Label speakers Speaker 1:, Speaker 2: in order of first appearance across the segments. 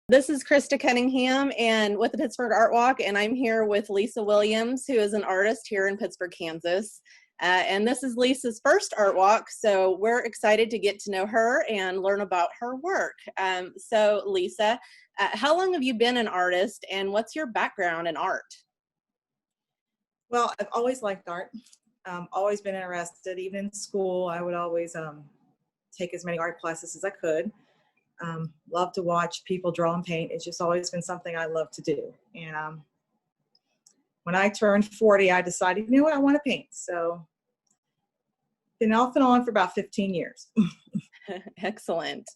Speaker 1: This is Krista Cunningham and with the Pittsburgh Art Walk, and I'm here with Lisa Williams, who is an artist here in Pittsburgh, Kansas. And this is Lisa's first art walk, so we're excited to get to know her and learn about her work. So Lisa, how long have you been an artist and what's your background in art?
Speaker 2: Well, I've always liked art, always been interested. Even in school, I would always take as many art classes as I could. Love to watch people draw and paint. It's just always been something I love to do. And when I turned 40, I decided, you know what, I want to paint. So been off and on for about 15 years.
Speaker 1: Excellent.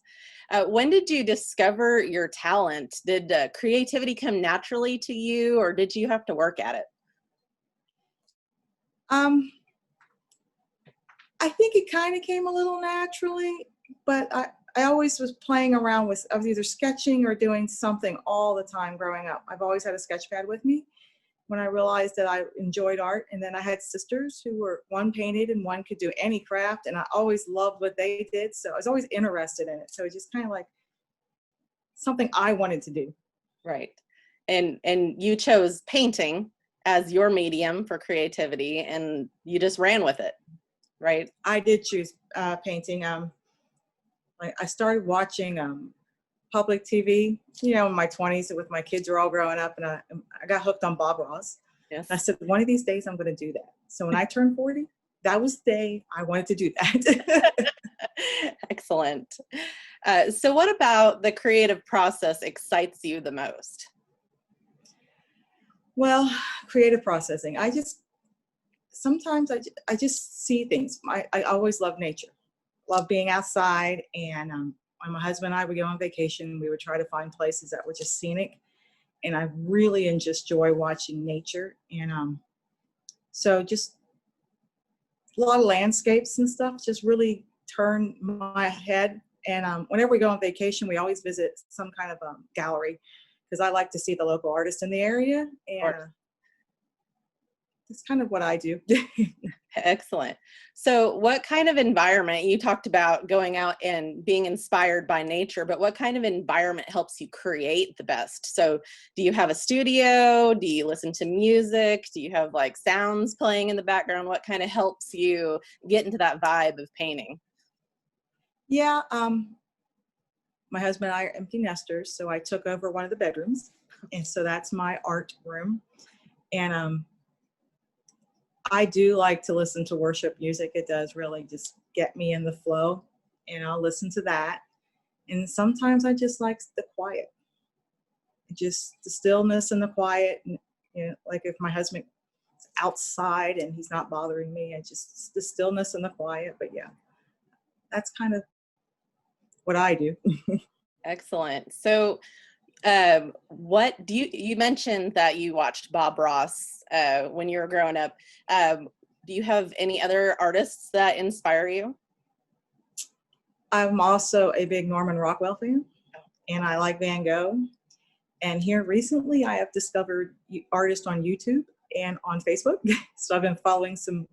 Speaker 1: When did you discover your talent? Did creativity come naturally to you, or did you have to work at it?
Speaker 2: I think it kind of came a little naturally, but I always was playing around with, I was either sketching or doing something all the time growing up. I've always had a sketch pad with me when I realized that I enjoyed art. And then I had sisters who were, one painted and one could do any craft. And I always loved what they did. So I was always interested in it. So it's just kind of like something I wanted to do.
Speaker 1: Right. And you chose painting as your medium for creativity and you just ran with it, right?
Speaker 2: I did choose painting. I started watching public TV, you know, in my 20s with my kids were all growing up, and I got hooked on Bob Ross.
Speaker 1: Yes.
Speaker 2: And I said, one of these days I'm going to do that. So when I turned 40, that was the day I wanted to do that.
Speaker 1: Excellent. So what about the creative process excites you the most?
Speaker 2: Well, creative processing. Sometimes I just see things. I always love nature. Love being outside, and when my husband and I would go on vacation, we would try to find places that were just scenic, and I really just enjoy watching nature. And so just a lot of landscapes and stuff just really turn my head. And whenever we go on vacation, we always visit some kind of gallery because I like to see the local artists in the area, and it's kind of what I do.
Speaker 1: Excellent. So what kind of environment, you talked about going out and being inspired by nature, but what kind of environment helps you create the best? So do you have a studio? Do you listen to music? Do you have like sounds playing in the background? What kind of helps you get into that vibe of painting?
Speaker 2: Yeah, my husband and I are empty nesters, so I took over one of the bedrooms, and so that's my art room. And I do like to listen to worship music. It does really just get me in the flow, and I'll listen to that. And sometimes I just like the quiet, just the stillness and the quiet. And, you know, like if my husband's outside and he's not bothering me, I just the stillness and the quiet. But yeah, that's kind of what I do.
Speaker 1: Excellent. So what do you mentioned that you watched Bob Ross when you were growing up. Do you have any other artists that inspire you?
Speaker 2: I'm also a big Norman Rockwell fan, and I like Van Gogh. And here recently, I have discovered artists on YouTube and on Facebook. So I've been following some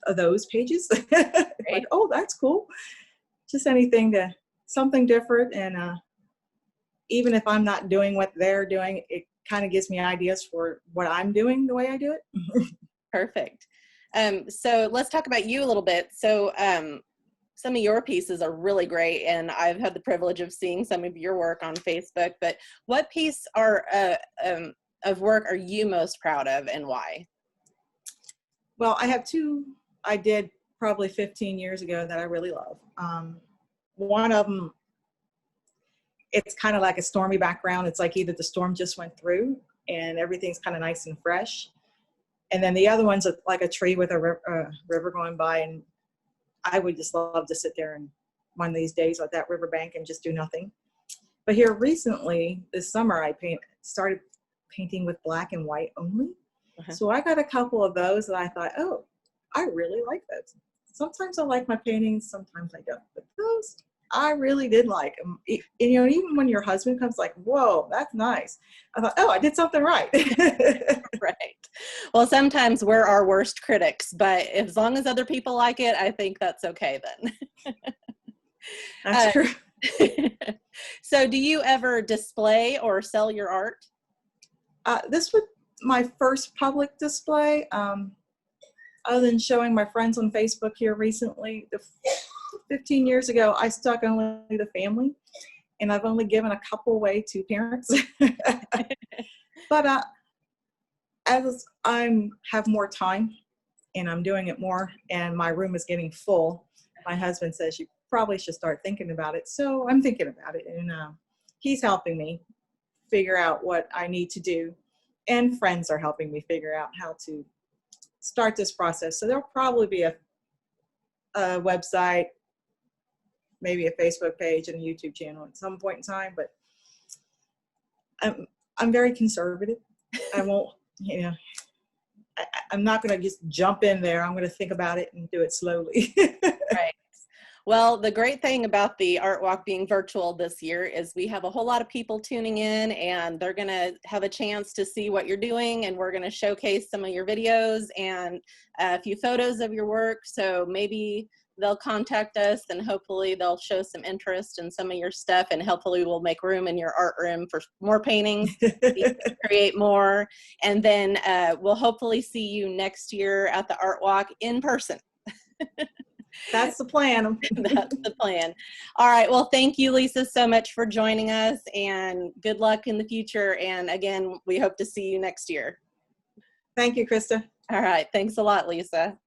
Speaker 2: of those pages. Like, oh, that's cool. Just something different. And even if I'm not doing what they're doing, it kind of gives me ideas for what I'm doing the way I do it.
Speaker 1: Perfect. So let's talk about you a little bit. So some of your pieces are really great, and I've had the privilege of seeing some of your work on Facebook, but what piece of work are you most proud of and why?
Speaker 2: Well, I have two I did probably 15 years ago that I really love. One of them, it's kind of like a stormy background. It's like either the storm just went through and everything's kind of nice and fresh. And then the other one's like a tree with a river going by. And I would just love to sit there and one of these days at that riverbank and just do nothing. But here recently, this summer, I started painting with black and white only. Uh-huh. So I got a couple of those that I thought, oh, I really like those. Sometimes I like my paintings, sometimes I don't. But those, I really did like them. And, you know, even when your husband comes like, whoa, that's nice. I thought, oh, I did something right.
Speaker 1: Right. Well, sometimes we're our worst critics, but as long as other people like it, I think that's okay then.
Speaker 2: That's true.
Speaker 1: So So do you ever display or sell your art?
Speaker 2: This was my first public display. Other than showing my friends on Facebook here recently, 15 years ago, I stuck only the family, and I've only given a couple away to parents. But as I have more time and I'm doing it more and my room is getting full, my husband says you probably should start thinking about it. So I'm thinking about it, and he's helping me figure out what I need to do, and friends are helping me figure out how to start this process. So there'll probably be a website, maybe a Facebook page and a YouTube channel at some point in time, but I'm very conservative. I won't, I'm not going to just jump in there. I'm going to think about it and do it slowly.
Speaker 1: Right. Well, the great thing about the Art Walk being virtual this year is we have a whole lot of people tuning in, and they're going to have a chance to see what you're doing, and we're going to showcase some of your videos and a few photos of your work. So maybe they'll contact us, and hopefully they'll show some interest in some of your stuff, and hopefully we'll make room in your art room for more paintings, create more, and then we'll hopefully see you next year at the Art Walk in person.
Speaker 2: That's the plan.
Speaker 1: That's the plan. All right. Well, thank you, Lisa, so much for joining us, and good luck in the future. And again, we hope to see you next year.
Speaker 2: Thank you, Krista.
Speaker 1: All right. Thanks a lot, Lisa.